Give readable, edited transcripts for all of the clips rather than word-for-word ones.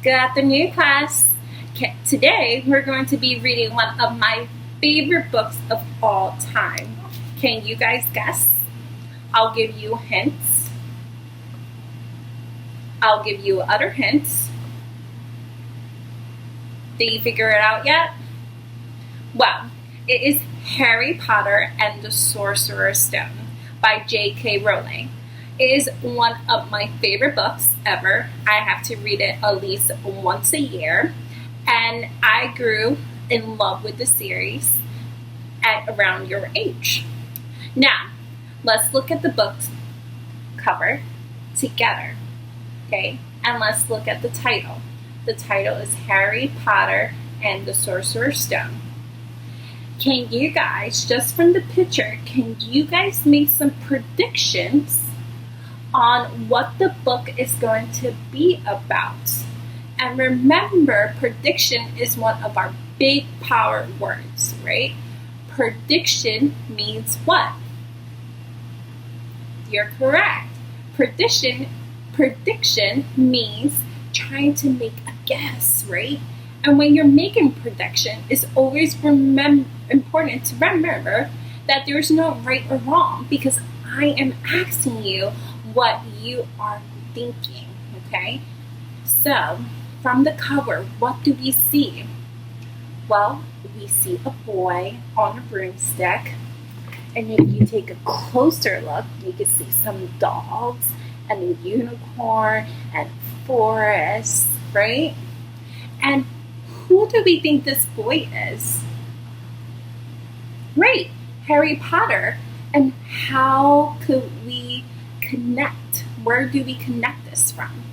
Good afternoon, class. Today we're going to be reading one of my favorite books of all time. Can you guys guess? I'll give you hints. I'll give you other hints. Did you figure it out yet? Well, it is Harry Potter and the Sorcerer's Stone by J.K. Rowling. It is one of my favorite books ever. I have to read it at least once a year. And I grew in love with the series at around your age. Now, let's look at the book cover together. Okay? And let's look at the title. The title is Harry Potter and the Sorcerer's Stone. Can you guys, just from the picture, can you guys make some predictions on what the book is going to be about? And remember, prediction is one of our big power words, right? Prediction means what? You're correct. Prediction means trying to make a guess, right? And when you're making prediction, it's always important to remember that there's no right or wrong, because I am asking you what you are thinking, okay? So, from the cover, what do we see? Well, we see a boy on a broomstick, and if you take a closer look, you can see some dogs and a unicorn and forest, right? And who do we think this boy is? Great, Harry Potter. And how could we connect? Where do we connect this from?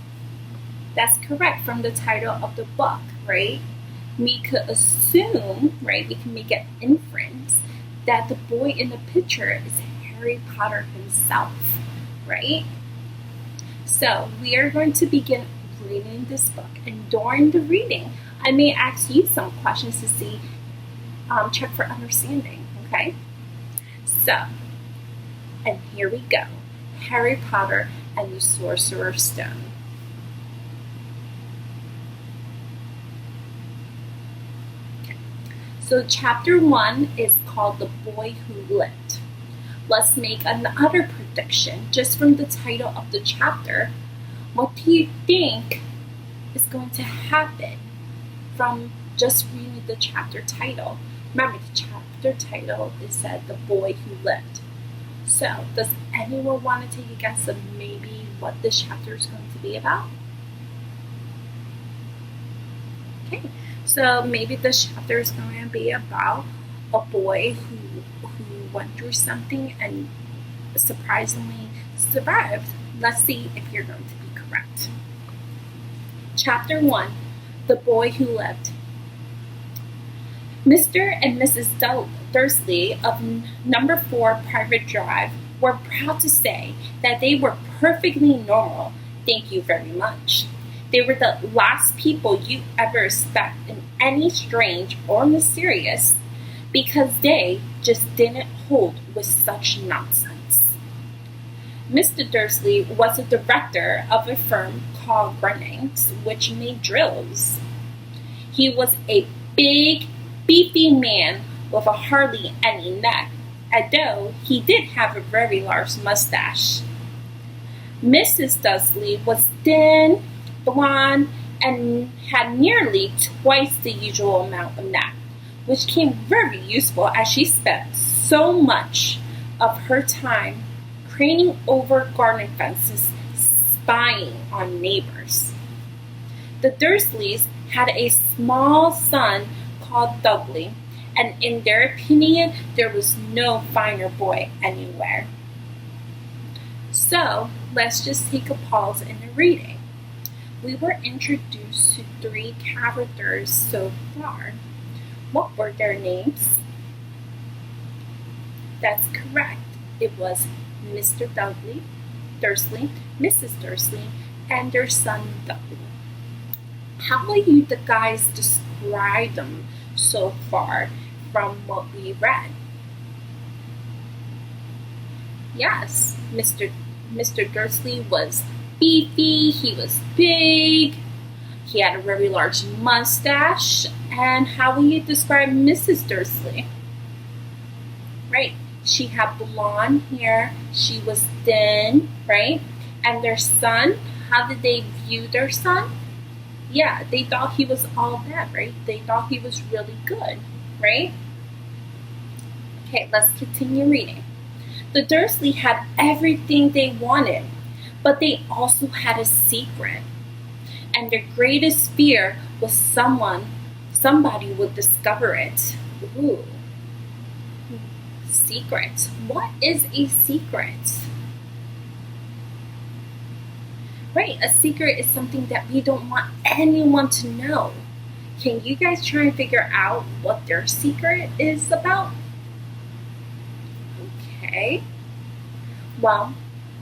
That's correct, from the title of the book, right? We could assume, right, we can make an inference that the boy in the picture is Harry Potter himself, right? So we are going to begin reading this book, and during the reading, I may ask you some questions to see, check for understanding, okay? So, and here we go. Harry Potter and the Sorcerer's Stone. Okay. So chapter 1 is called The Boy Who Lived. Let's make another prediction just from the title of the chapter. What do you think is going to happen from just reading the chapter title? Remember, the chapter title is said The Boy Who Lived. So, does anyone want to take a guess of maybe what this chapter is going to be about? Okay, so maybe this chapter is going to be about a boy who went through something and surprisingly survived. Let's see if you're going to be correct. Chapter 1, The Boy Who Lived. Mr. and Mrs. Dursley of number 4 Private Drive were proud to say that they were perfectly normal. Thank you very much. They were the last people you ever expect in any strange or mysterious, because they just didn't hold with such nonsense. Mr. Dursley was a director of a firm called Grunnings, which made drills. He was a big, beefy man with a hardly any neck, although he did have a very large mustache. Mrs. Dursley was thin, blonde, and had nearly twice the usual amount of neck, which came very useful as she spent so much of her time craning over garden fences, spying on neighbors. The Dursleys had a small son called Dudley, and in their opinion, there was no finer boy anywhere. So, let's just take a pause in the reading. We were introduced to 3 characters so far. What were their names? That's correct. It was Mr. Dursley, Mrs. Dursley, and their son Dudley. How will you guys describe them so far from what we read? Yes, Mr. Dursley was beefy, he was big, He had a very large mustache. And how will you describe Mrs. Dursley? Right? She had blonde hair. She was thin, right? And their son, how did they view their son? Yeah, they thought he was all that, right? They thought he was really good, right? Okay, let's continue reading. The Dursley had everything they wanted, but they also had a secret. And their greatest fear was somebody would discover it. Ooh. Secret. What is a secret? Right, a secret is something that we don't want anyone to know. Can you guys try and figure out what their secret is about? Okay. Well,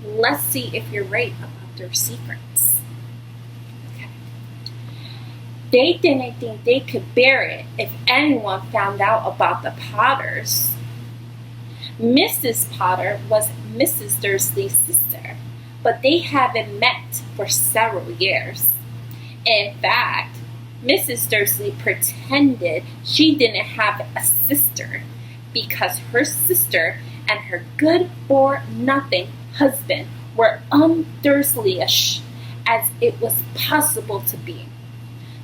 let's see if you're right about their secrets. Okay. They didn't think they could bear it if anyone found out about the Potters. Mrs. Potter was Mrs. Dursley's sister, but they haven't met for several years. In fact, Mrs. Dursley pretended she didn't have a sister because her sister and her good-for-nothing husband were Dursleyish as it was possible to be.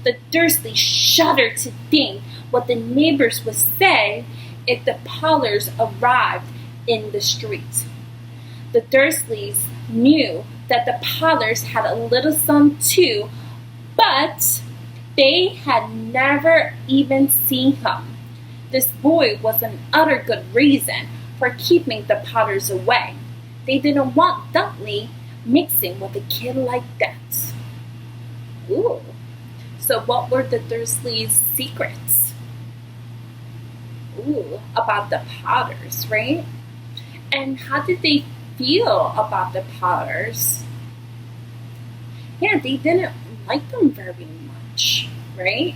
The Dursleys shuddered to think what the neighbors would say if the Potters arrived in the street. The Dursleys knew that the Potters had a little son too, but they had never even seen him. This boy was an utter good reason for keeping the Potters away. They didn't want Dudley mixing with a kid like that. Ooh. So what were the Dursleys' secrets? Ooh, about the Potters, right? And how did they feel about the Potters? Yeah, they didn't like them very much, right?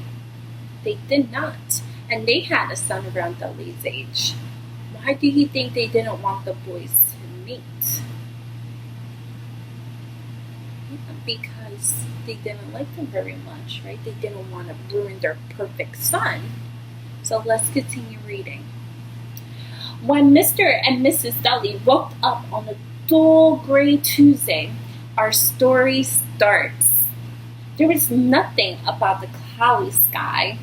They did not. And they had a son around Dudley's age. Why do you think they didn't want the boys to meet? Yeah, because they didn't like them very much, right? They didn't want to ruin their perfect son. So let's continue reading. When Mr. and Mrs. Dudley woke up on a dull gray Tuesday, our story starts. There was nothing about the cloudy sky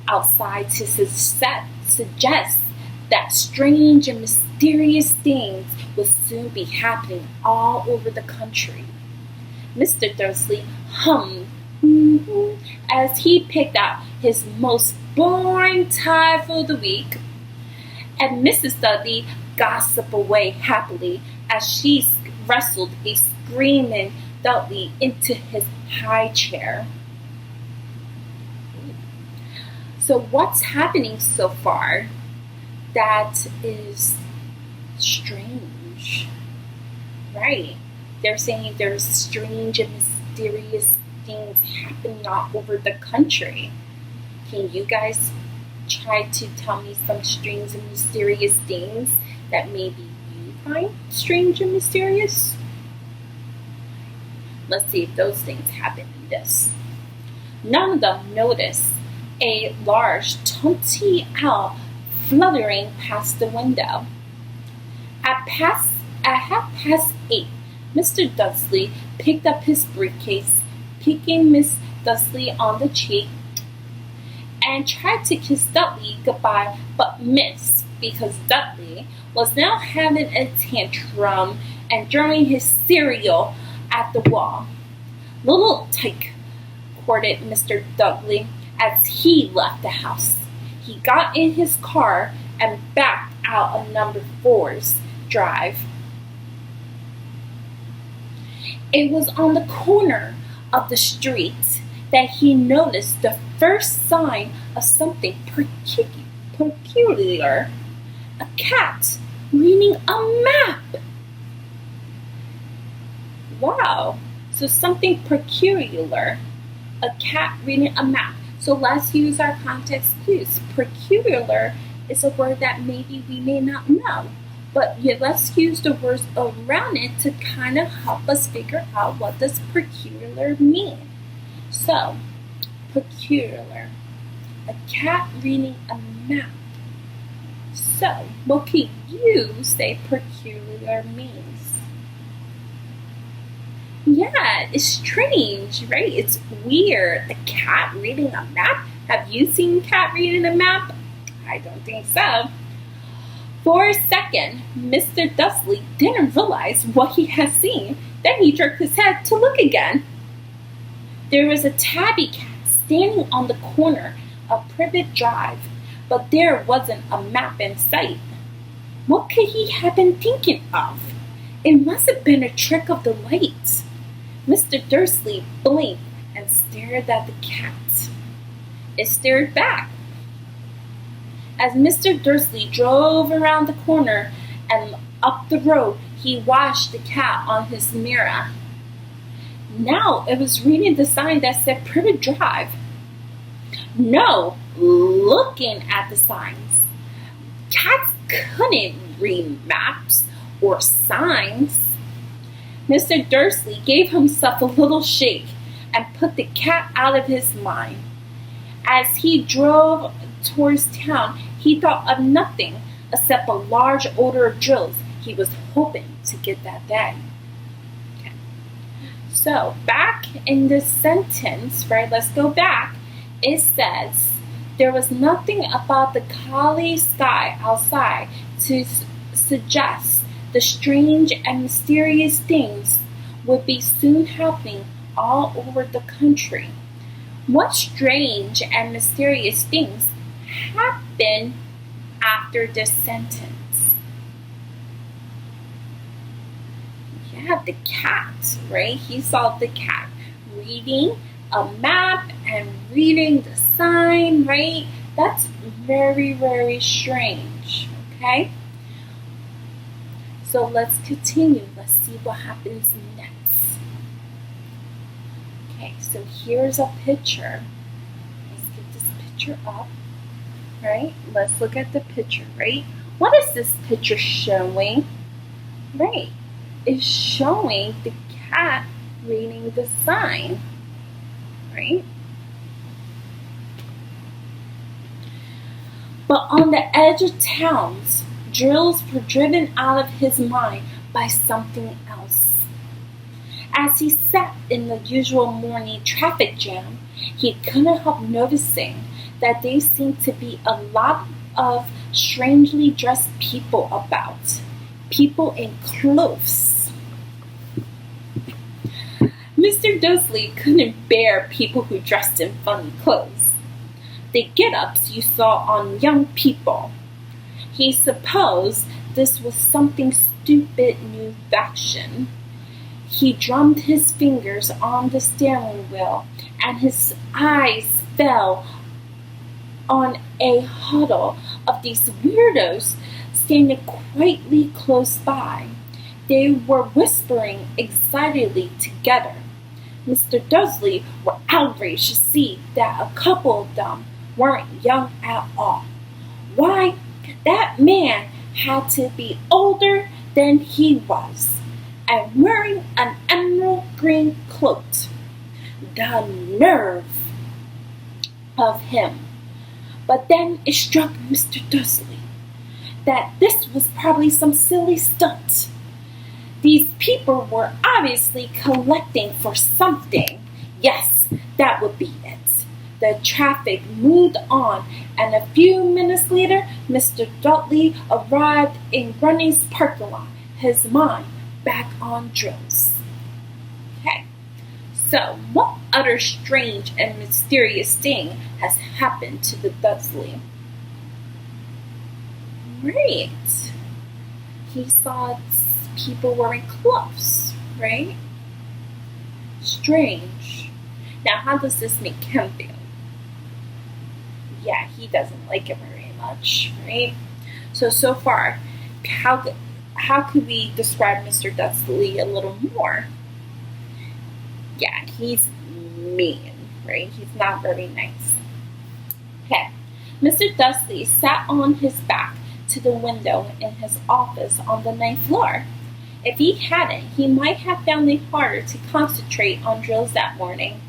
outside to suggest that strange and mysterious things would soon be happening all over the country. Mr. Dursley hummed as he picked out his most boring tie for the week, and Mrs. Dudley gossiped away happily as she wrestled a screaming Dudley into his high chair. So what's happening so far that is strange? Right. They're saying there's strange and mysterious things happening all over the country. Can you guys try to tell me some strange and mysterious things that maybe you find strange and mysterious? Let's see if those things happen in this. None of them noticed a large tufty owl fluttering past the window. At 8:30, Mr. Dursley picked up his briefcase, peeking Miss Dursley on the cheek, and tried to kiss Dudley goodbye, but missed because Dudley was now having a tantrum and throwing his cereal at the wall. "Little tyke," courted Mr. Dudley as he left the house. He got in his car and backed out of number 4's drive. It was on the corner of the street that he noticed the first sign of something peculiar. A cat reading a map. Wow, so something peculiar. A cat reading a map. So let's use our context clues. Peculiar is a word that maybe we may not know. But yeah, let's use the words around it to kind of help us figure out what does peculiar mean. So, Peculiar. A cat reading a map. So, what could you say peculiar means? Yeah, it's strange, right? It's weird. The cat reading a map? Have you seen a cat reading a map? I don't think so. For a second, Mr. Dudley didn't realize what he had seen. Then he jerked his head to look again. There was a tabby cat standing on the corner of Privet Drive, but there wasn't a map in sight. What could he have been thinking of? It must have been a trick of the lights. Mr. Dursley blinked and stared at the cat. It stared back. As Mr. Dursley drove around the corner and up the road, he watched the cat on his mirror. Now it was reading the sign that said Privet Drive. No, looking at the signs. Cats couldn't read maps or signs. Mr. Dursley gave himself a little shake and put the cat out of his mind. As he drove towards town, he thought of nothing except a large order of drills he was hoping to get that day. Okay. So back in this sentence, right, let's go back. It says, there was nothing about the cloudy sky outside to suggest the strange and mysterious things would be soon happening all over the country. What strange and mysterious things happened after this sentence? Yeah, the cat, right? He saw the cat reading a map and reading the sign, right? That's very, very strange, okay? So let's continue. Let's see what happens next. Okay, so here's a picture. Let's get this picture up, right? Let's look at the picture, right? What is this picture showing? Right, it's showing the cat reading the sign, right? But on the edge of towns, drills were driven out of his mind by something else. As he sat in the usual morning traffic jam, he couldn't help noticing that there seemed to be a lot of strangely dressed people about. People in clothes. Mr. Dursley couldn't bear people who dressed in funny clothes. The get-ups you saw on young people. He supposed this was something stupid new fashion. He drummed his fingers on the steering wheel, and his eyes fell on a huddle of these weirdos standing quietly close by. They were whispering excitedly together. Mr. Dursley was outraged to see that a couple of them weren't young at all. Why, that man had to be older than he was, and wearing an emerald green cloak. The nerve of him. But then it struck Mr. Dursley that this was probably some silly stunt. These people were obviously collecting for something. Yes, that would be it. The traffic moved on, and a few minutes later, Mr. Dudley arrived in Grundy's parking lot, his mind back on drills. Okay, so what other strange and mysterious thing has happened to the Dudley? Right, he saw people wearing clothes, right? Strange. Now, how does this make him feel? Yeah, he doesn't like it very much, right? So far, how could we describe Mr. Dudley a little more? Yeah, he's mean, right? He's not very nice. Okay, Mr. Dudley sat on his back to the window in his office on the 9th floor. If he hadn't, he might have found it harder to concentrate on drills that morning.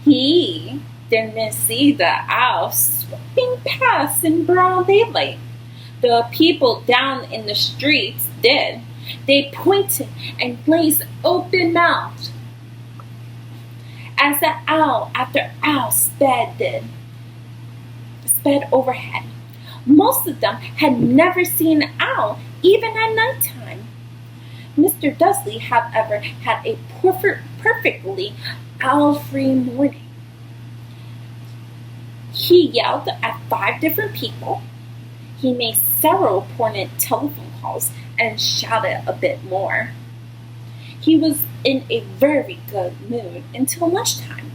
He didn't see the owl sweeping past in broad daylight. The people down in the streets did. They pointed and gazed open-mouthed as the owl after owl sped overhead. Most of them had never seen an owl, even at nighttime. Mr. Dudley, however, had a perfectly owl-free morning. He yelled at 5 different people. He made several important telephone calls and shouted a bit more. He was in a very good mood until lunchtime,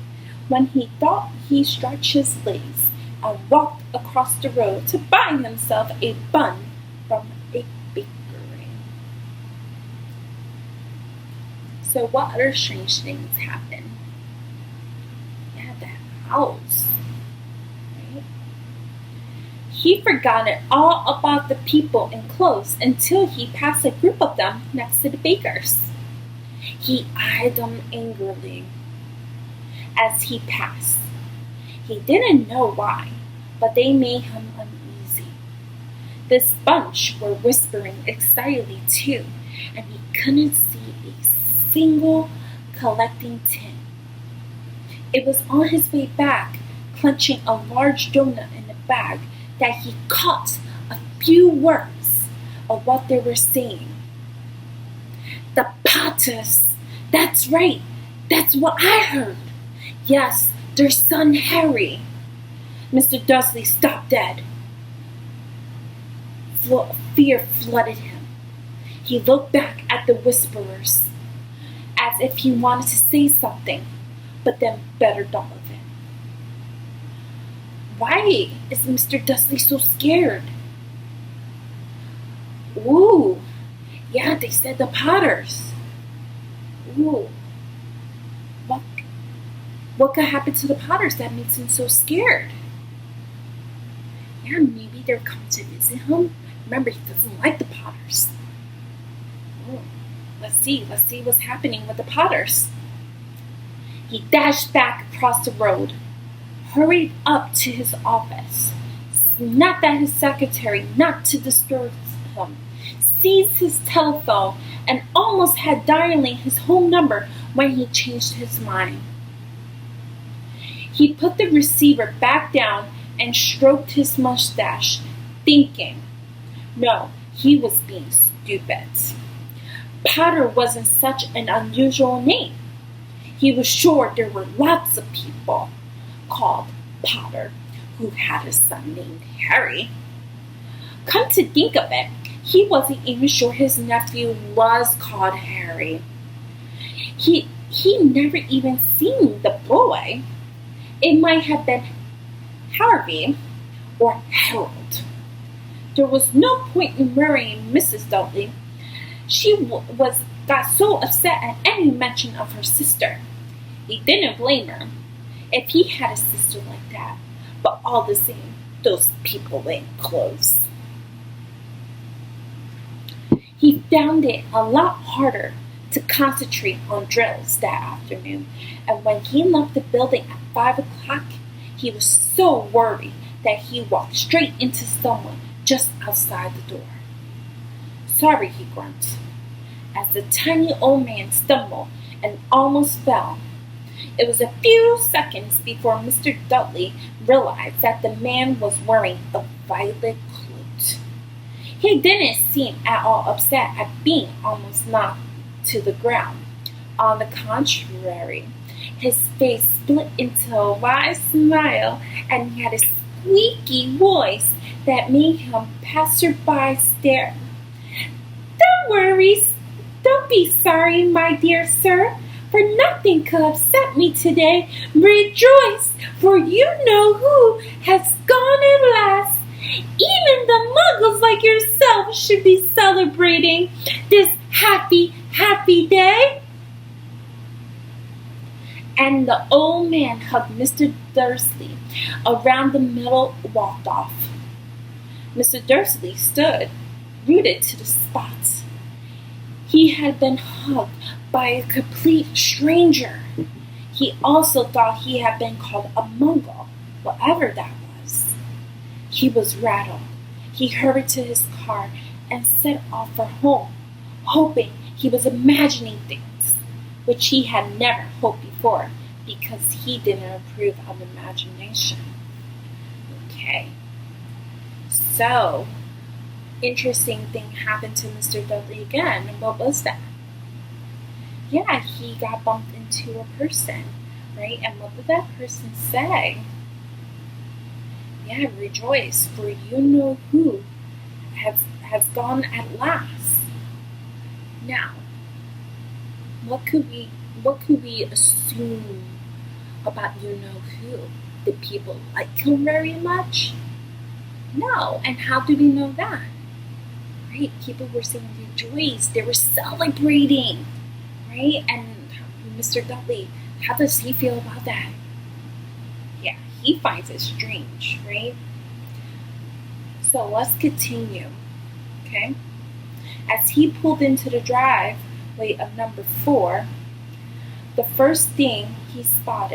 when he thought he stretched his legs and walked across the road to buy himself a bun from a bakery. So what other strange things happened? Yeah, the owls. Right? He forgot all about the people in clothes until he passed a group of them next to the bakers. He eyed them angrily as he passed. He didn't know why, but they made him uneasy. This bunch were whispering excitedly too, and he couldn't see a single collecting tin. It was on his way back, clenching a large donut in a bag, that he caught a few words of what they were saying. The Potters! That's right! That's what I heard! Yes, their son Harry. Mr. Dudley stopped dead. Fear flooded him. He looked back at the whisperers, as if he wanted to say something, but then better thought of it. Why is Mr. Dudley so scared? Ooh, yeah, they said the Potters. Ooh, what could happen to the Potters that makes him so scared? Yeah, maybe they're coming to visit him. Remember, he doesn't like the Potters. Oh, let's see what's happening with the Potters. He dashed back across the road, hurried up to his office, snapped at his secretary not to disturb him, seized his telephone, and almost had dialing his home number when he changed his mind. He put the receiver back down and stroked his mustache, thinking, no, he was being stupid. Potter wasn't such an unusual name. He was sure there were lots of people called Potter who had a son named Harry. Come to think of it, he wasn't even sure his nephew was called Harry. He never even seen the boy. It might have been Harvey or Harold. There was no point in worrying Mrs. Dudley. She got so upset at any mention of her sister. He didn't blame her if he had a sister like that, but all the same, those people in clothes. He found it a lot harder to concentrate on drills that afternoon, and when he left the building at 5 o'clock, he was so worried that he walked straight into someone just outside the door. Sorry, he grunted, as the tiny old man stumbled and almost fell. It was a few seconds before Mr. Dudley realized that the man was wearing a violet coat. He didn't seem at all upset at being almost knocked to the ground. On the contrary, his face split into a wide smile, and he had a squeaky voice that made him passerby stare. Don't worry, don't be sorry, my dear sir, for nothing could upset me today. Rejoice, for you know who has gone at last. Even the muggles like yourself should be celebrating this happy day. And the old man hugged Mr. Dursley around the middle, walked off. Mr. Dursley stood, rooted to the spot. He had been hugged by a complete stranger. He also thought he had been called a Mongol, whatever that was. He was rattled. He hurried to his car and set off for home, hoping he was imagining things, which he had never hoped before because he didn't approve of imagination. Okay, so interesting thing happened to Mr. Dudley again. What was that? Yeah, he got bumped into a person, right? And what did that person say? Yeah, rejoice, for you know who has gone at last. Now, what could we assume about you know who? Did people like him very much? No. And how do we know that? Right? People were saying rejoice. They were celebrating. Right? And Mr. Dudley, how does he feel about that? Yeah, he finds it strange, right? So let's continue. Okay? As he pulled into the driveway of number 4, the first thing he saw,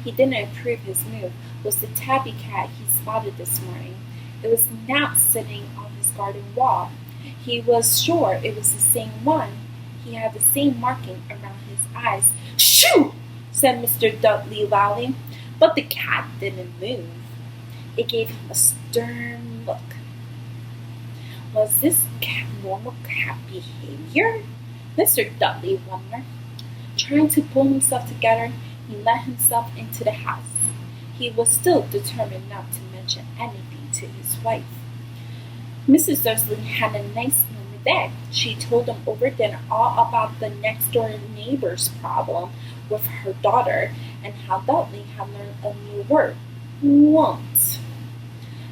he didn't approve his move, was the tabby cat he spotted this morning. It was now sitting on his garden wall. He was sure it was the same one. He had the same marking around his eyes. Shoo! Said Mr. Dudley loudly, but the cat didn't move. It gave him a stern look. Was this normal cat behavior? Mr. Dudley wondered. Trying to pull himself together, he let himself into the house. He was still determined not to mention anything to his wife. Mrs. Dursley had a nice normal day. She told him over dinner all about the next-door neighbor's problem with her daughter and how Dudley had learned a new word, won't.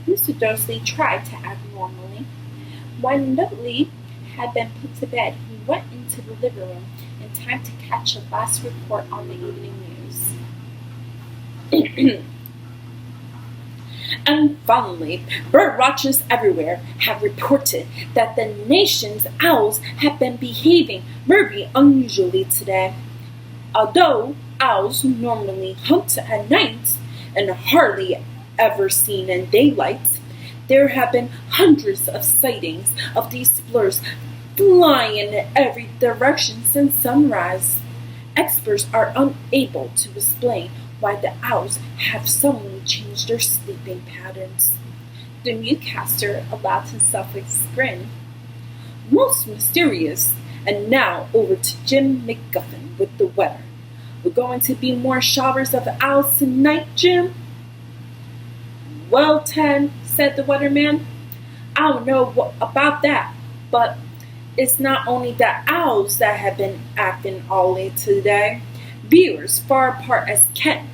Mr. Dursley tried to act normally. When Dudley had been put to bed, he went into the living room in time to catch the last report on the evening news. And finally, bird watchers everywhere have reported that the nation's owls have been behaving very unusually today. Although owls normally hunt at night and are hardly ever seen in daylight, there have been hundreds of sightings of these birds flying in every direction since sunrise. Experts are unable to explain why the owls have suddenly changed their sleeping patterns. The newscaster allowed himself a grin. Most mysterious. And now over to Jim McGuffin with the weather. We're going to be more showers of owls tonight, Jim? Well, Ted, said the weatherman, I don't know about that, but it's not only the owls that have been acting all late today. Viewers far apart as Kent,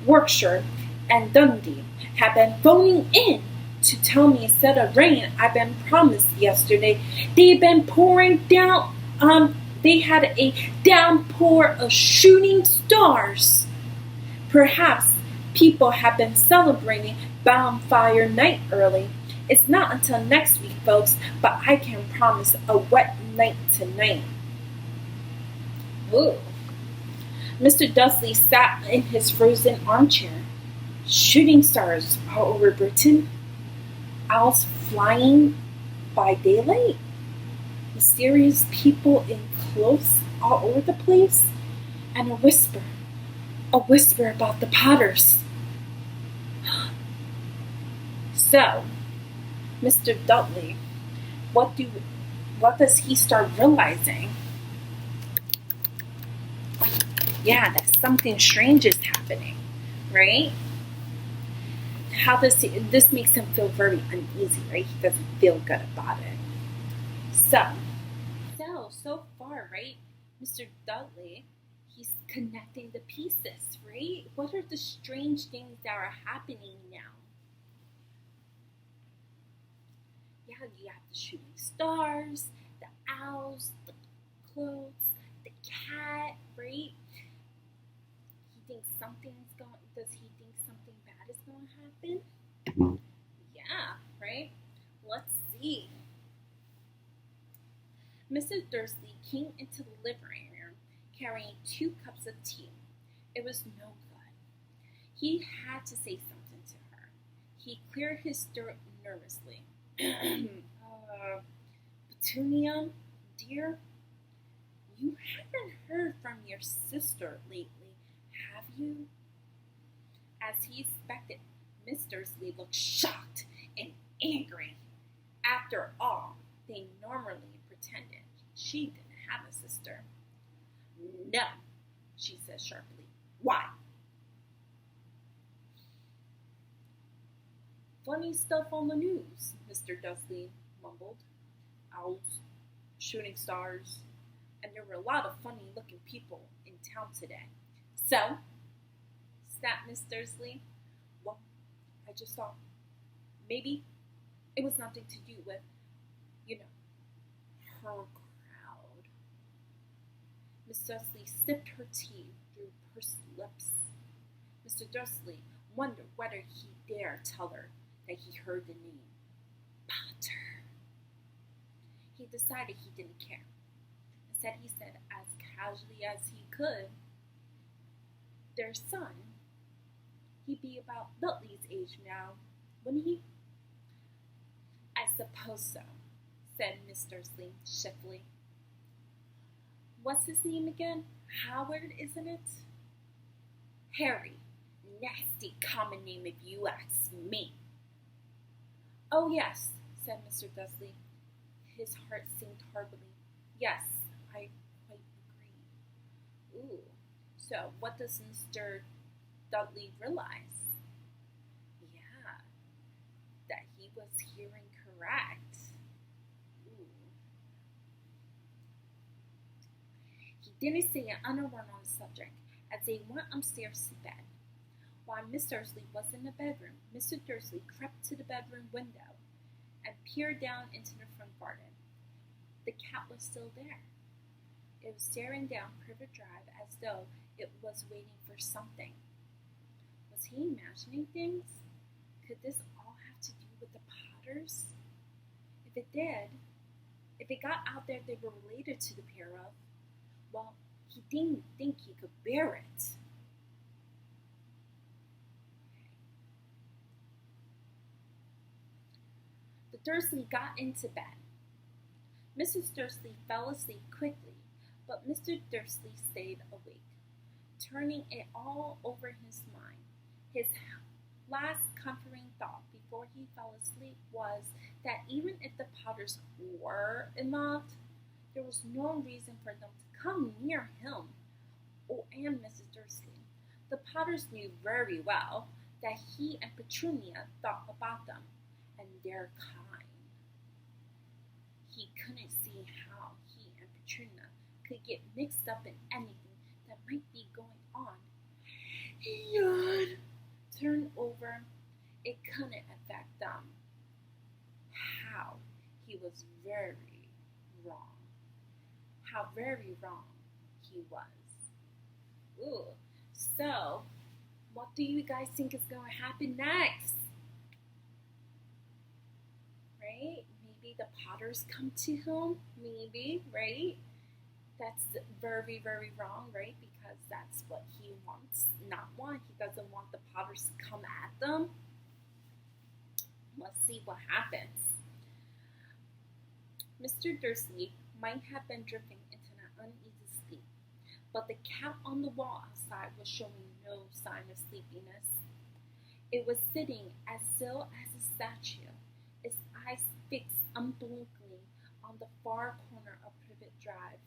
Warwickshire, and Dundee have been phoning in to tell me instead of rain I've been promised yesterday, they've been pouring down. They had a downpour of shooting stars. Perhaps people have been celebrating Bonfire Night early. It's not until next week, folks, but I can promise a wet night tonight. Ooh. Mr. Dudley sat in his frozen armchair. Shooting stars all over Britain. Owls flying by daylight. Mysterious people in clothes all over the place. And a whisper about the Potters. So, Mr. Dudley, what does he start realizing? Yeah, that something strange is happening, right? This makes him feel very uneasy, right? He doesn't feel good about it. So far, right, Mr. Dudley, he's connecting the pieces, right? What are the strange things that are happening now? Yeah, you have the shooting stars, the owls, the clothes, the cat, right? Does he think something bad is going to happen? Yeah, right? Let's see. Mrs. Dursley came into the living room carrying 2 cups of tea. It was no good. He had to say something to her. He cleared his throat nervously. Petunia, dear, you haven't heard from your sister lately, have you? As he expected, Miss Dursley looked shocked and angry. After all, they normally pretended she didn't have a sister. No, she said sharply. Why? Funny stuff on the news, Mr. Dursley mumbled. Owls, shooting stars, and there were a lot of funny looking people in town today. So, snapped Miss Dursley. Well, I just thought maybe it was nothing to do with, you know, her crowd. Miss Dursley sipped her tea through pursed lips. Mr. Dursley wondered whether he dared tell her that he heard the name Potter. He decided he didn't care. Instead, he said as casually as he could, their son, he'd be about Dudley's age now, wouldn't he? I suppose so, said Miss Dursley stiffly. What's his name again? Howard, isn't it? Harry. Nasty common name if you ask me. Oh, yes, said Mr. Dursley. His heart sank horribly. Yes, I quite agree. Ooh, so what does Mr. Dudley realize? Yeah, that he was hearing correct. Ooh. He didn't say another word on the subject as they went upstairs to bed. While Miss Dursley was in the bedroom, Mr. Dursley crept to the bedroom window and peered down into the front garden. The cat was still there. It was staring down Privet Drive as though it was waiting for something. Was he imagining things? Could this all have to do with the Potters? If it did, if it got out there they were related to the pair of, well, he didn't think he could bear it. The Dursley got into bed. Mrs. Dursley fell asleep quickly, but Mr. Dursley stayed awake, turning it all over his mind. His last comforting thought before he fell asleep was that even if the Potters were involved, there was no reason for them to come near him and Mrs. Dursley. The Potters knew very well that he and Petunia thought about them and their kind. He couldn't see how he and Petunia could get mixed up in anything that might be going on. He yawned, turned over. It couldn't affect them. How he was very wrong. How very wrong he was. Ooh. So, what do you guys think is going to happen next? Right? Maybe the Potters come to him. Maybe, right? That's very, very wrong, right? Because that's what he wants, not want. He doesn't want the Potters to come at them. Let's see what happens. Mr. Dursley might have been drifting into an uneasy sleep, but the cat on the wall outside was showing no sign of sleepiness. It was sitting as still as a statue, its eyes fixed unblinkingly on the far corner of Privet Drive.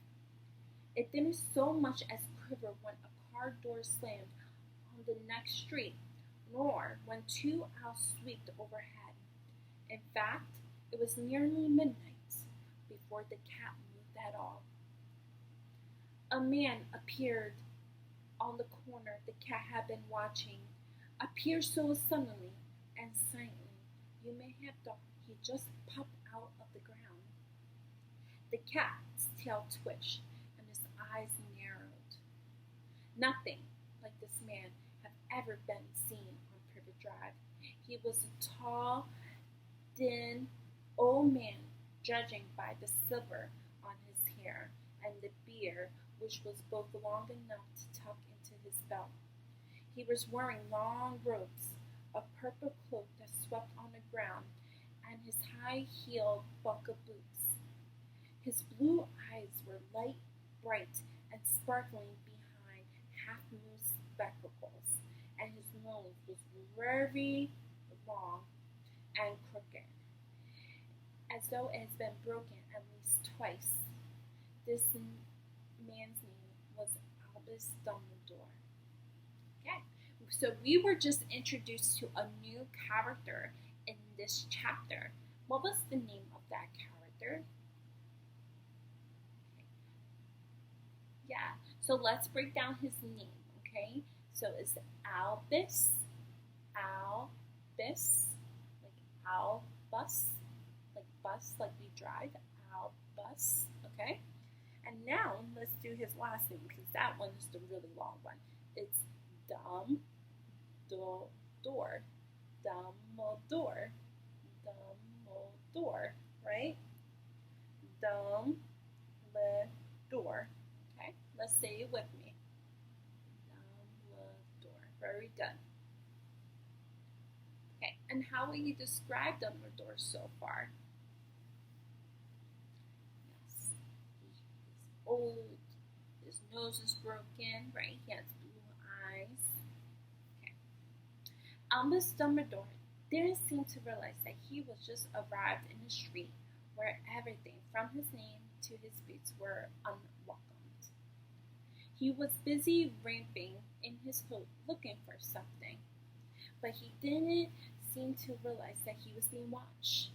It didn't so much as quiver when a car door slammed on the next street, nor when 2 owls swooped overhead. In fact, it was nearly midnight before the cat moved at all. A man appeared on the corner the cat had been watching, appeared so suddenly and silently you may have thought he just popped out of the ground. The cat's tail twitched and his eyes narrowed. Nothing like this man had ever been seen on Privet Drive. He was a tall, thin, old man, judging by the silver on his hair and the beard which was both long enough to tuck into his belt. He was wearing long robes, a purple cloak that swept on the ground, and his high-heeled buckled boots. His blue eyes were light, bright, and sparkling behind half-moon spectacles, and his nose was very long and crooked, as though it had been broken at least twice. This man's name was Albus Dumbledore. Okay, so we were just introduced to a new character in this chapter. What was the name of that character? Okay. Yeah, so let's break down his name, okay? So it's Albus, Albus, like Albus, like bus, like we drive, Albus, okay? And now let's do his last name because that one is the really long one. It's Dumbledore, Dumbledore, Dumbledore, right? Dumbledore. Okay, let's say it with me. Dumbledore. Very good. Okay, and how will you describe Dumbledore so far? Yes, he's old. His nose is broken, right? He has blue eyes. Okay. Albus Dumbledore didn't seem to realize that he was just arrived in a street where everything from his name to his boots were unwelcomed. He was busy ramping in his coat looking for something, but he didn't seem to realize that he was being watched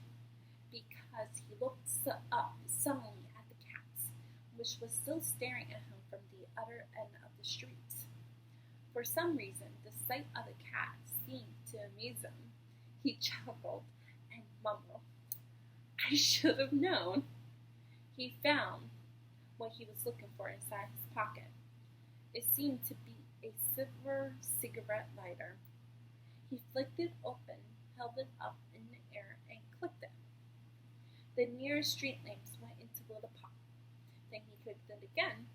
because he looked up suddenly at the cat, which was still staring at him from the other end of the street. For some reason, the sight of the cat seemed to amuse him. He chuckled and mumbled, "I should have known." He found what he was looking for inside his pocket. It seemed to be a silver cigarette lighter. He flicked it open, held it up in the air, and clicked it. The nearest street lamps went into little pop. Then he clicked it again,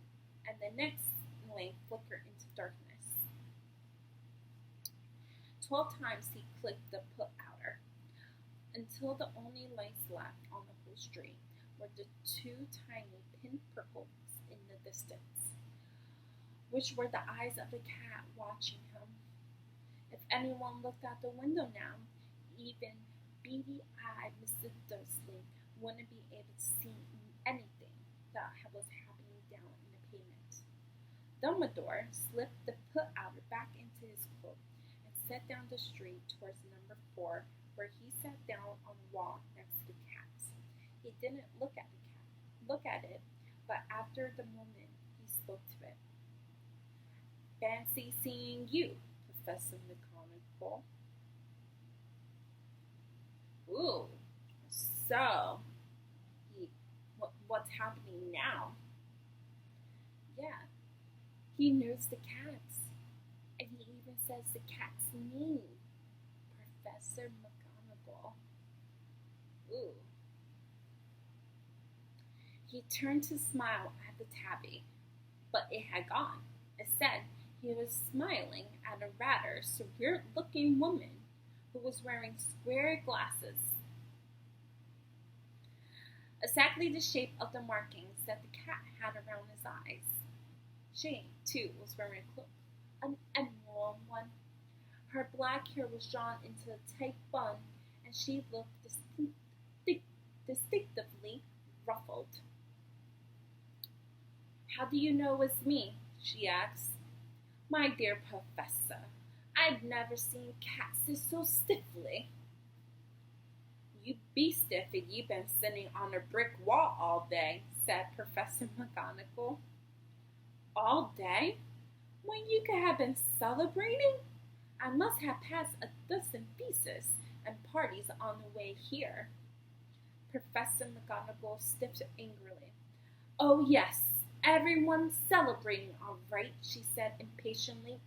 and the next lamp flickered into darkness. 12 times he clicked the put-outer, until the only lights left on the whole street were the two tiny pinpricks in the distance, which were the eyes of the cat watching him. If anyone looked out the window now, even beady-eyed Mr. Dursley wouldn't be able to see anything that was happening down in the pavement. Dumbledore slipped the put-outer back into his cloak and set down the street towards number 4, where he sat down on the wall next to the cat. He didn't look at it, but after the moment he spoke to it. "Fancy seeing you, Professor McGonagall." Ooh, so what's happening now? Yeah, he knows the cats, and he even says the cat's name, Professor McGonagall. Ooh. He turned to smile at the tabby, but it had gone. Instead, he was smiling at a rather severe-looking woman who was wearing square glasses, exactly the shape of the markings that the cat had around his eyes. She, too, was wearing a cloak, an emerald one. Her black hair was drawn into a tight bun, and she looked distinctively ruffled. "How do you know it's me?" she asked. "My dear Professor, I've never seen cats sit so stiffly." "You'd be stiff if you'd been sitting on a brick wall all day," said Professor McGonagall. "All day? When you could have been celebrating? I must have passed a dozen feasts and parties on the way here." Professor McGonagall sniffed angrily. "Oh, yes, everyone's celebrating all right," she said impatiently.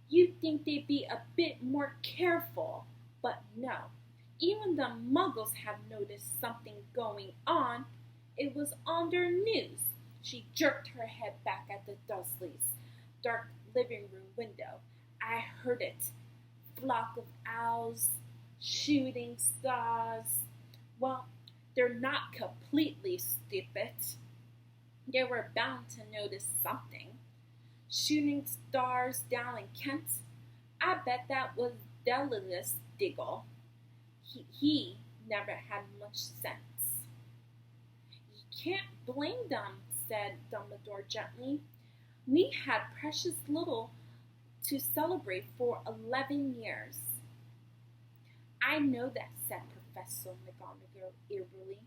"You'd think they'd be a bit more careful, but no. Even the Muggles have noticed something going on. It was on their news. She jerked her head back at the Dursleys' dark living room window. I heard it. Flock of owls, shooting stars. Well, they're not completely stupid. They were bound to notice something. Shooting stars down in Kent. I bet that was Delius Diggle. He never had much sense. You can't blame them, said Dumbledore gently. We had precious little to celebrate for 11 years. I know that, said Professor McGonagall eagerly,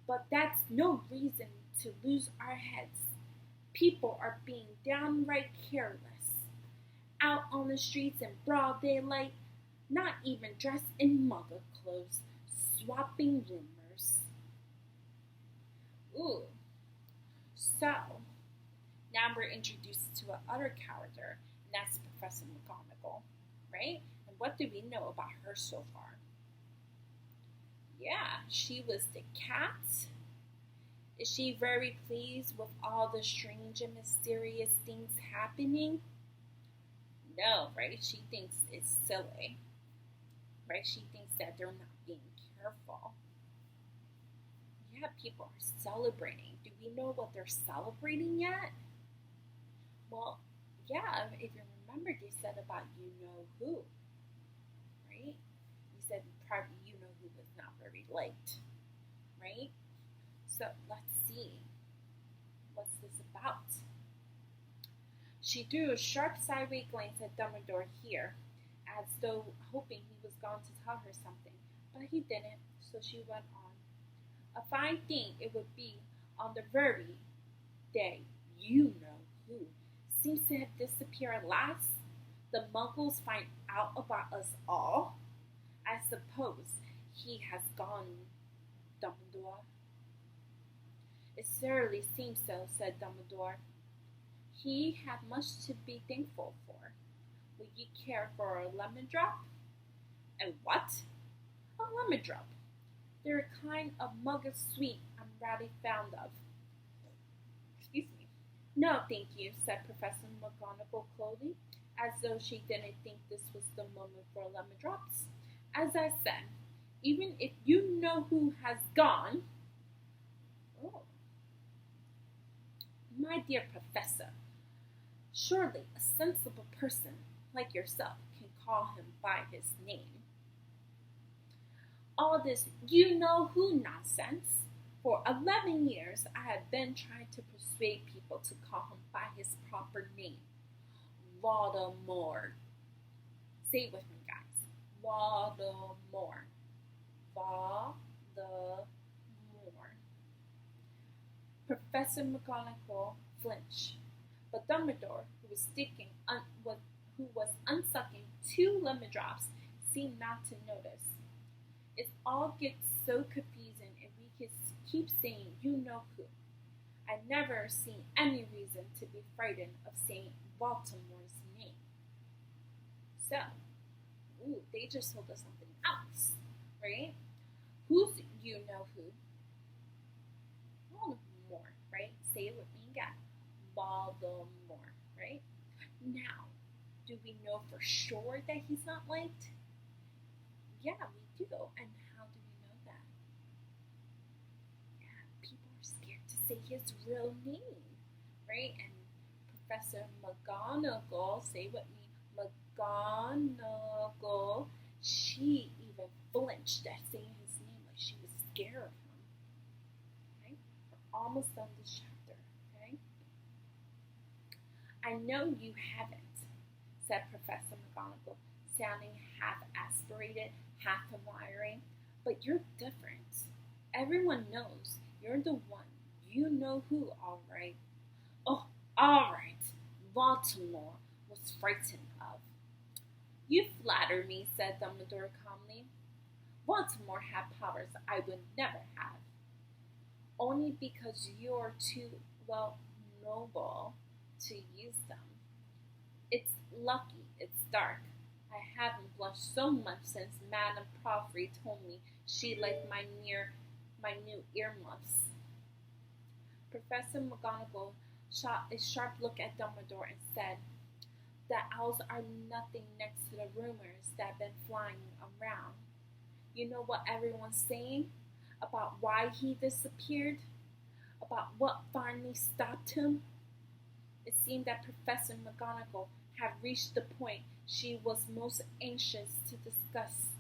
but that's no reason to lose our heads. People are being downright careless. Out on the streets in broad daylight, not even dressed in muggle clothes, swapping rumors. Ooh. So, now we're introduced to another character, and that's Professor McGonagall, right? And what do we know about her so far? Yeah, she was the cat. Is she very pleased with all the strange and mysterious things happening? No, right? She thinks it's silly, right? She thinks that they're not being careful. Yeah, people are celebrating. Do we know what they're celebrating yet? Well, yeah, if you remember, they said about you know who, right? You said probably you know who was not very liked, right? So let's see. What's this about? She threw a sharp sideways glance at Dumbledore here, as though hoping he was going to tell her something, but he didn't, so she went on. A fine thing it would be on the very day you know who seems to have disappeared at last. The Muggles find out about us all. I suppose he has gone, Dumbledore. It certainly seems so, said Dumbledore. He had much to be thankful for. Would you care for a lemon drop? A what? A lemon drop. They're a kind of muggle sweet I'm rather fond of. Excuse me. No, thank you, said Professor McGonagall coldly, as though she didn't think this was the moment for lemon drops. As I said, even if you know who has gone. Oh. My dear Professor, surely a sensible person like yourself can call him by his name. All this you know who nonsense. For 11 years I have been trying to persuade people to call him by his proper name. Voldemort. Say it with me, guys. Voldemort. Voldemort. Professor McGonagall flinched, but Dumbledore, who was unsucking 2 lemon drops, seemed not to notice. It all gets so confusing if we keep saying you know who. I never see any reason to be frightened of saying Baltimore's name. So, they just told us something else, right? Who's you know who? Voldemort, right? Say it with me again. Voldemort, right? Now, do we know for sure that he's not liked? Yeah, we do. And how do we know that? Yeah, people are scared to say his real name, right? And Professor McGonagall, say with me, McGonagall, she even flinched at saying his name like she was scared of him. Okay? We're almost done this chapter, okay? I know you haven't, said Professor McGonagall, sounding half aspirated, half admiring, but you're different. Everyone knows you're the one. You know who, all right. Oh, all right. Baltimore was frightened of. You flatter me, said Dumbledore calmly. Baltimore had powers I would never have. Only because you're too, well, noble to use them. It's lucky it's dark. I haven't blushed so much since Madame Pomfrey told me she liked my new earmuffs. Professor McGonagall shot a sharp look at Dumbledore and said, "The owls are nothing next to the rumors that have been flying around. You know what everyone's saying about why he disappeared? About what finally stopped him?" It seemed that Professor McGonagall had reached the point she was most anxious to discuss.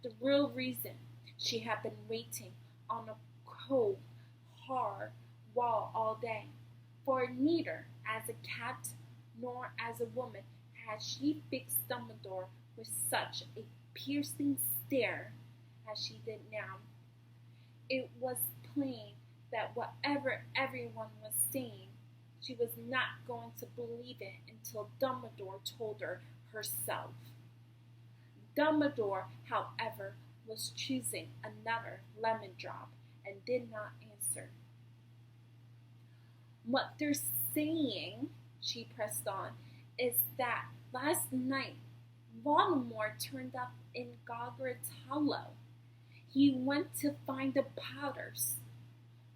The real reason she had been waiting on a cold, hard wall all day. For neither as a cat nor as a woman had she fixed Dumbledore with such a piercing stare as she did now. It was plain that whatever everyone was saying, she was not going to believe it until Dumbledore told her herself. Dumbledore, however, was choosing another lemon drop and did not answer. "What they're saying," she pressed on, "is that last night Voldemort turned up in Gogurt's Hollow. He went to find the Potters.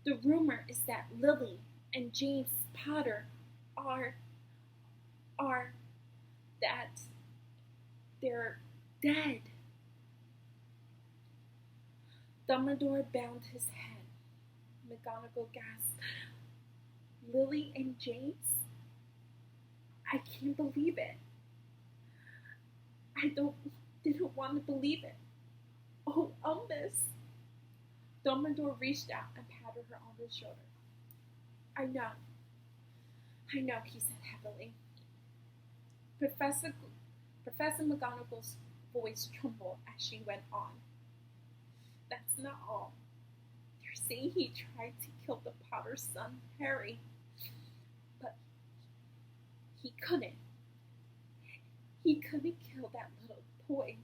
The rumor is that Lily and James Potter are that they're dead." Dumbledore bowed his head. McGonagall gasped, "Lily and James? I can't believe it. I didn't want to believe it. Oh, Miss." Dumbledore reached out and patted her on the shoulder. I know, he said heavily. Professor McGonagall's voice trembled as she went on. "That's not all. They're saying he tried to kill the Potter's son, Harry, but he couldn't. He couldn't kill that little boy.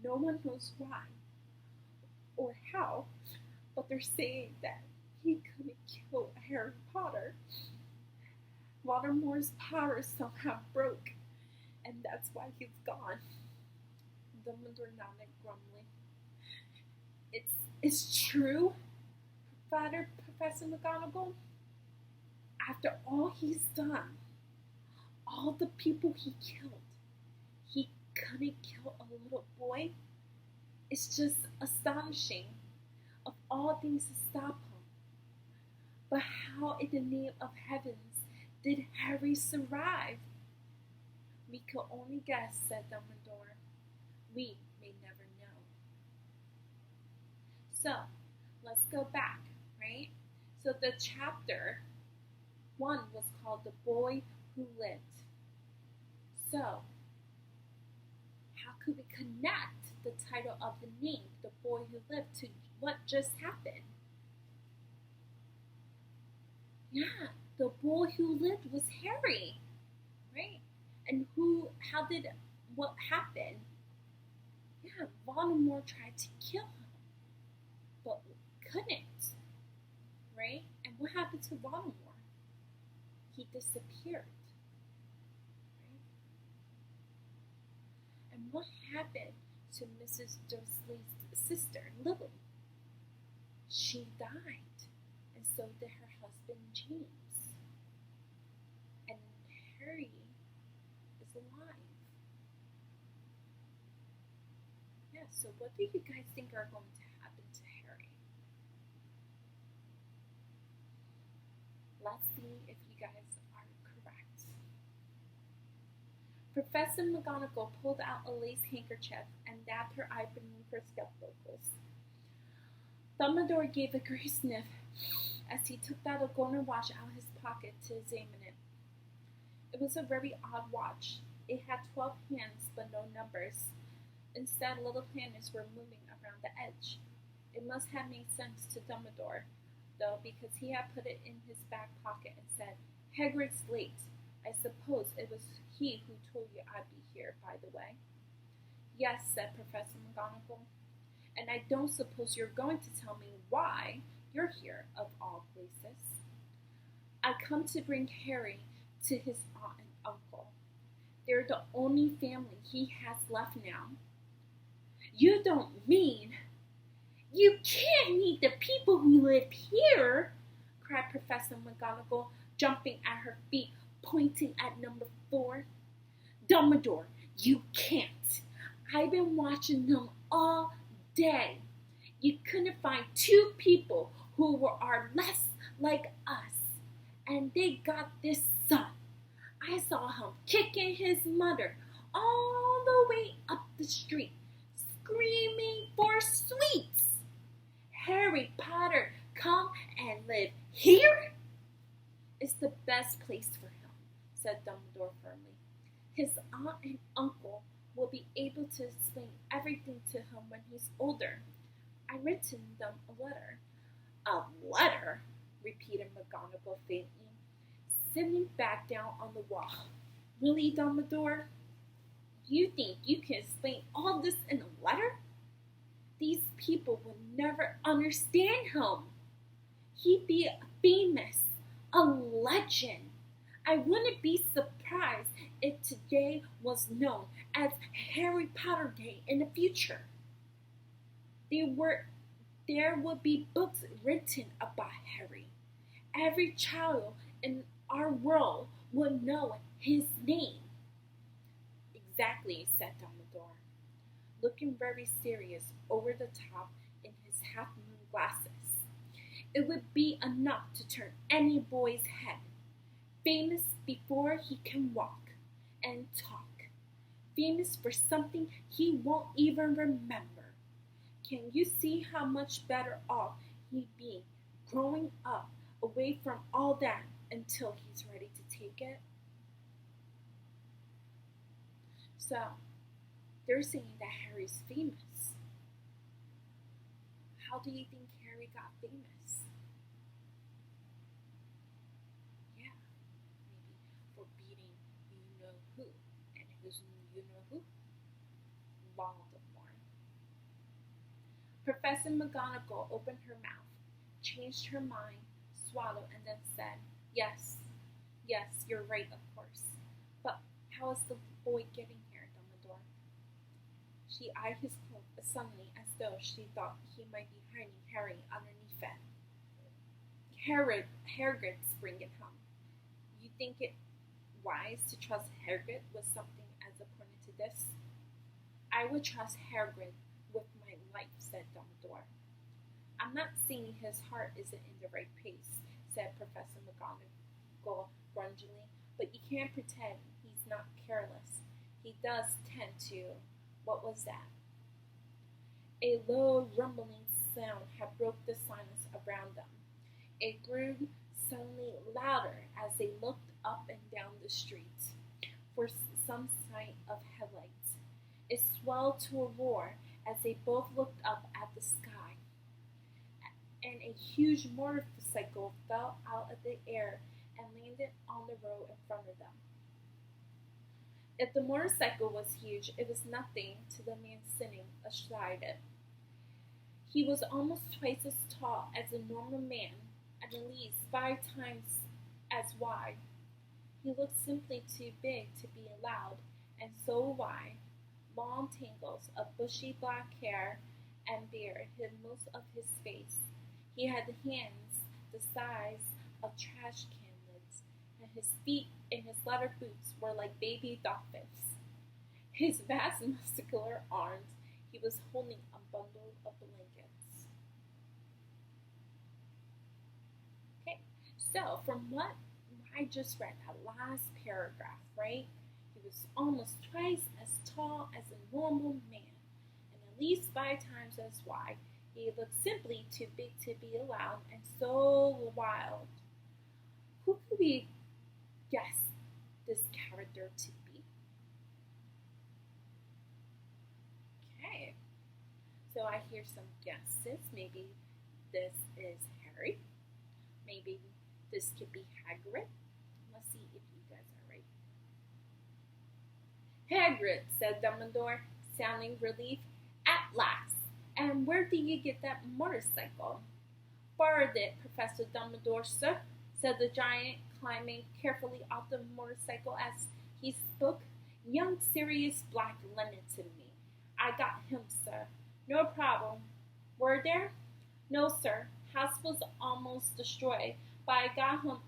No one knows why or how, but they're saying that he couldn't kill Harry Potter. Voldemort's power somehow broke, and that's why he's gone." Dumbledore nodded grumly. It's true, Father Professor McGonagall. After all he's done, all the people he killed, he couldn't kill a little boy? It's just astonishing, of all things, to stop him. But how in the name of heavens did Harry survive? "We can only guess," said Dumbledore. "We may never know." So, let's go back, right? So the chapter 1 was called "The Boy Who Lived." So, how could we connect the title of the name, "The Boy Who Lived," to what just happened? Yeah, the boy who lived was Harry, right? And what happened? Yeah, Voldemort tried to kill him, but couldn't, right? And what happened to Voldemort? He disappeared, right? And what happened to Mrs. Dursley's sister, Lily? She died, and so did her husband, James. And Harry is alive. Yeah, so what do you guys think are going to happen to Harry? Let's see if you guys are correct. Professor McGonagall pulled out a lace handkerchief and dabbed her eye beneath her spectacles. Dumbledore gave a great sniff as he took out a golden watch out of his pocket to examine it. It was a very odd watch. It had 12 hands but no numbers. Instead, little planets were moving around the edge. It must have made sense to Dumbledore, though, because he had put it in his back pocket and said, "Hagrid's late. I suppose it was he who told you I'd be here, by the way." "Yes," said Professor McGonagall. "And I don't suppose you're going to tell me why you're here, of all places." "I come to bring Harry to his aunt and uncle. They're the only family he has left now." "You don't mean... You can't meet the people who live here!" cried Professor McGonagall, jumping at her feet, pointing at number 4. Dumbledore, you can't. I've been watching them all day. You couldn't find 2 people who are less like us, and they got this son. I saw him kicking his mother all the way up the street, screaming for sweets. Harry Potter, come and live here? It's the best place for him, said Dumbledore firmly. His aunt and uncle will be able to explain everything to him when he's older. I've written them a letter. A letter? Repeated McGonagall faintly, sitting back down on the wall. Really, Dumbledore? You think you can explain all this in a letter? These people will never understand him. He'd be famous, a legend. I wouldn't be surprised if today was known as Harry Potter Day in the future. There would be books written about Harry. Every child in our world would know his name. Exactly, said Dumbledore, looking very serious over the top in his half-moon glasses. It would be enough to turn any boy's head. Famous before he can walk and talk. Famous for something he won't even remember. Can you see how much better off he'd be growing up away from all that until he's ready to take it? So, they're saying that Harry's famous. How do you think Harry got famous? Yeah, maybe for beating you-know-who. And who's you-know-who? Voldemort. Professor McGonagall opened her mouth, changed her mind, swallowed, and then said, Yes, you're right, of course. But how is the boy getting here, Dumbledore? She eyed his cloak suddenly as though she thought he might be hiding Harry underneath it. Hagrid's bringing him. You think it wise to trust Hagrid with something as important to this? I would trust Hagrid with my life, said Dumbledore. I'm not saying his heart isn't in the right place, said Professor McGonagall grudgingly, but you can't pretend he's not careless. He does tend to. What was that? A low rumbling sound had broke the silence around them. It grew suddenly louder as they looked up and down the street for some sign of headlights. It swelled to a roar as they both looked up at the sky, and a huge motorcycle fell out of the air and landed on the road in front of them. If the motorcycle was huge, it was nothing to the man sitting astride it. He was almost twice as tall as a normal man, and at least 5 times as wide. He looked simply too big to be allowed, and so wide. Long tangles of bushy black hair and beard hid most of his face. He had hands the size of trash can lids, and his feet in his leather boots were like baby dolphins. His vast muscular arms, he was holding a bundle of blankets. Okay, so from what I just read, that last paragraph, right? He was almost twice as tall as a normal man, and at least 5 times as wide. He looked simply too big to be allowed, and so wild. Who could we guess this character to be? Okay, so I hear some guesses. Maybe this is Harry. Maybe this could be Hagrid. Let's see if you guys are right. Hagrid, said Dumbledore, sounding relieved. At last! And where did you get that motorcycle? Borrowed it, Professor Dumbledore, sir, said the giant, climbing carefully off the motorcycle as he spoke. Young Sirius Black lent it to me. I got him, sir. No problem. Were there? No, sir. House was almost destroyed, But I got him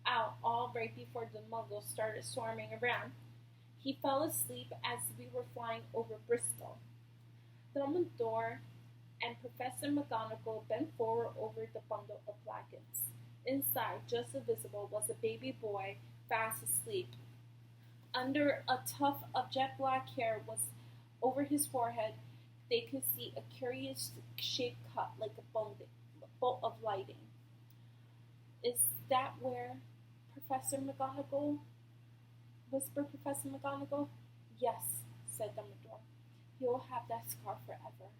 out all right before the muggles started swarming around. He fell asleep as we were flying over Bristol. Dumbledore and Professor McGonagall bent forward over the bundle of blankets. Inside, just as visible, was a baby boy fast asleep. Under a tuft of jet black hair was over his forehead, they could see a curious shaped cut like a bolt of lightning. Is that where Professor McGonagall? Whispered Professor McGonagall. Yes, said Dumbledore. He'll have that scar forever.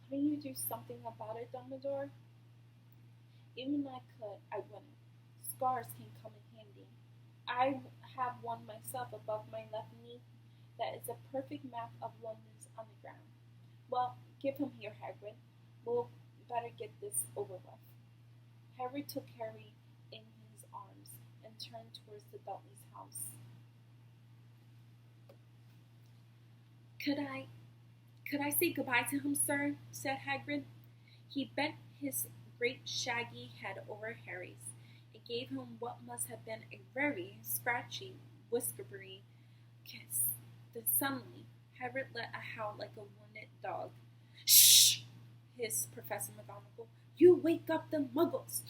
Couldn't you do something about it, Dumbledore? Even if I could, I wouldn't. Scars can come in handy. I have one myself above my left knee that is a perfect map of London's underground. Well, give him here, Hagrid. We'll better get this over with. Harry took Harry in his arms and turned towards the Dudley's house. Could I say goodbye to him, sir? Said Hagrid. He bent his great shaggy head over Harry's and gave him what must have been a very scratchy, whiskery kiss. Then suddenly Hagrid let a howl like a wounded dog. Shh! Hissed Professor McGonagall. You wake up the muggles!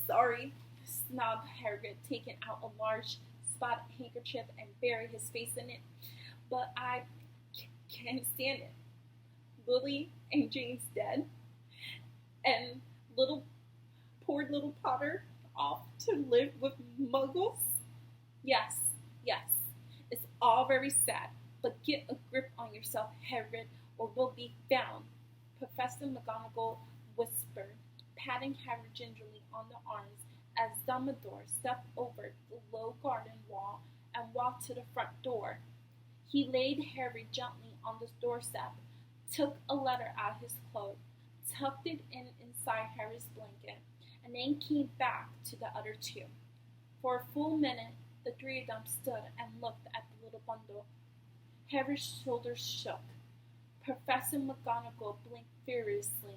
Sorry, snobbed Hagrid, taking out a large spotted handkerchief and burying his face in it. But I can't stand it. Lily and Jane's dead, and poor little Potter off to live with muggles? Yes, yes, it's all very sad, but get a grip on yourself, Hagrid, or we'll be found, Professor McGonagall whispered, patting Hagrid gingerly on the arms as Dumbledore stepped over the low garden wall and walked to the front door. He laid Harry gently on the doorstep, took a letter out of his cloak, tucked it in inside Harry's blanket, and then came back to the other two. For a full minute, the three of them stood and looked at the little bundle. Harry's shoulders shook. Professor McGonagall blinked furiously,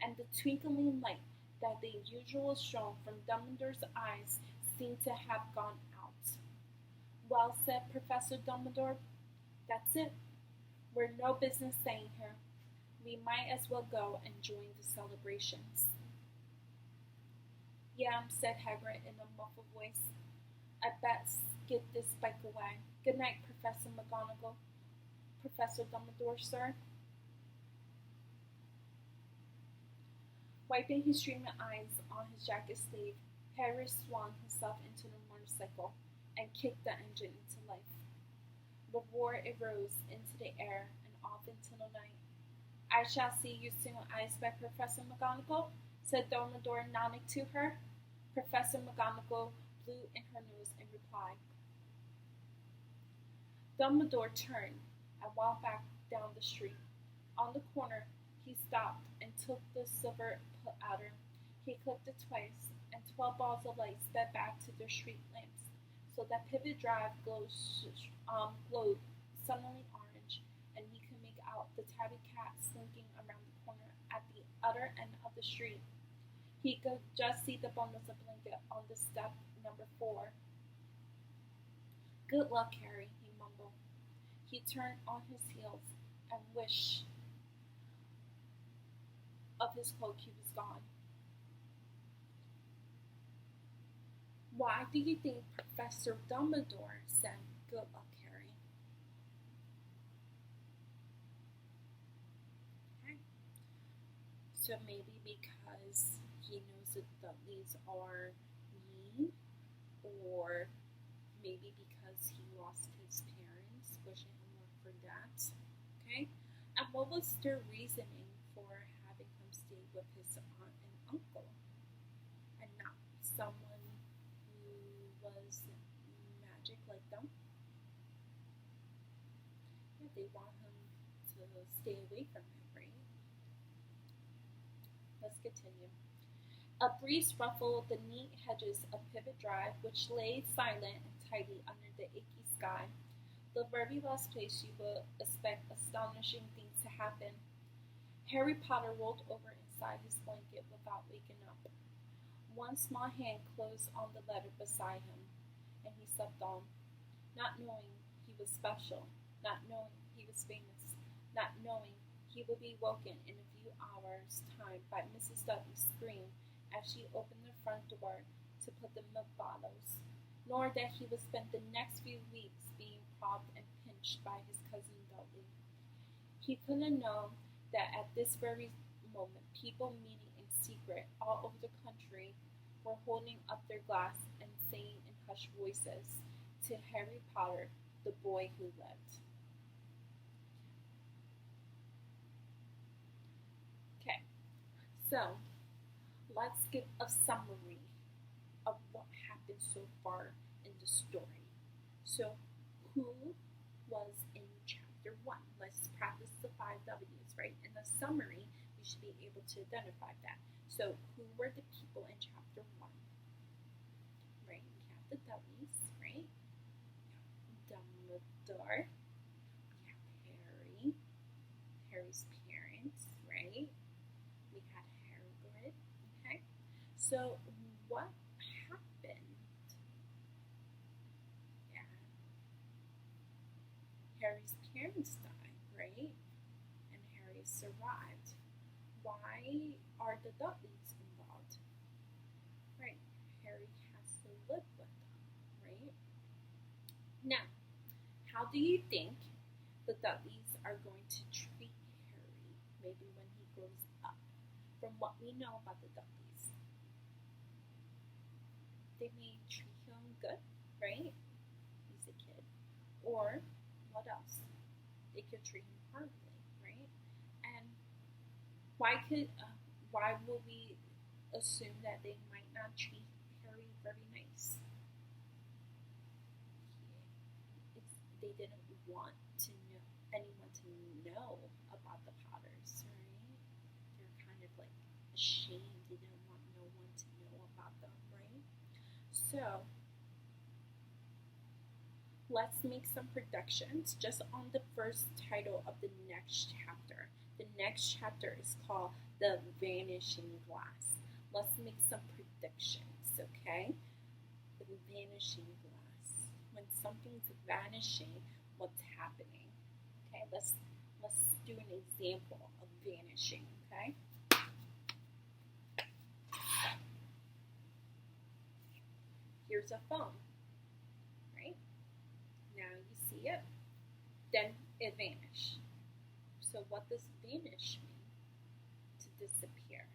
and the twinkling light that the usual shone from Dumbledore's eyes seemed to have gone out. Well, said Professor Dumbledore, that's it. We're no business staying here. We might as well go and join the celebrations. Yeah, said Hagrid in a muffled voice. I best get this bike away. Good night, Professor McGonagall. Professor Dumbledore, sir. Wiping his streaming eyes on his jacket sleeve, Harry swung himself into the motorcycle and kicked the engine into life. The roar arose into the air and off into the night. I shall see you soon, I expect, Professor McGonagall, said Dumbledore, nodding to her. Professor McGonagall blew in her nose in reply. Dumbledore turned and walked back down the street. On the corner, he stopped and took the silver outer. He clicked it twice, and 12 balls of light sped back to their street lamps, so that Pivot Drive glowed suddenly orange, and he could make out the tabby cat slinking around the corner at the other end of the street. He could just see the bundles of blanket on the step number 4. Good luck, Harry, he mumbled. He turned on his heels and wished of his cloak he was gone. Why do you think Professor Dumbledore said good luck, Harry? Okay. So maybe because he knows that Dudleys are mean, or maybe because he lost his parents, wishing him luck for that. Okay? And what was their reasoning for having him stay with his aunt and uncle and not someone who was magic like them? Yeah, they want him to stay away from him, right? Let's continue. A breeze ruffled the neat hedges of Pivot Drive, which lay silent and tidy under the inky sky, the very last place you would expect astonishing things to happen. Harry Potter rolled over inside his blanket without waking up. One small hand closed on the letter beside him, and he slept on, not knowing he was special, not knowing he was famous, not knowing he would be woken in a few hours' time by Mrs. Dudley's scream as she opened the front door to put the milk bottles, nor that he would spend the next few weeks being propped and pinched by his cousin Dudley. He could have known that at this very moment people meeting in secret all over the country were holding up their glass and saying in hushed voices to Harry Potter, the boy who lived. Okay, so let's give a summary of what happened so far in the story. So, who was in chapter 1? Let's practice the 5 W's, right? In the summary, you should be able to identify that. So, who were the people in chapter 1? Right? We have the Dudleys, right? Dumbledore. We have Harry. Harry's parents, right? We had Hagrid. Okay. So, what happened? Yeah. Harry's parents died, right? And Harry survived. Why are the Dudleys involved? Right. Harry has to live with them, right? Now, how do you think the Dudleys are going to treat Harry maybe when he grows up? From what we know about the Dudleys, they may treat him good, right? He's a kid. Or what else? They could treat him horribly, right? And why will we assume that they might not treat Harry very nice? They didn't want to know anyone to know about the Potters, right? They're kind of like ashamed. They didn't want no one to know about them, right? So let's make some predictions just on the first title of the next chapter. The next chapter is called The Vanishing Glass. Let's make some predictions, okay? The vanishing glass. When something's vanishing, what's happening? Okay, let's do an example of vanishing, okay? Here's a phone, right? Now you see it, then it vanished. So what does vanish mean? To disappear.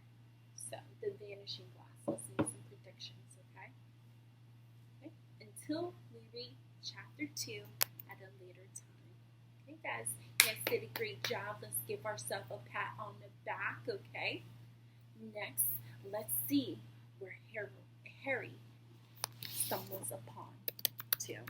So the vanishing glass. Let's make some predictions, okay? Until we read chapter 2 at a later time. Okay, guys, you guys did a great job. Let's give ourselves a pat on the back, okay? Next, let's see where Harry stumbles upon too.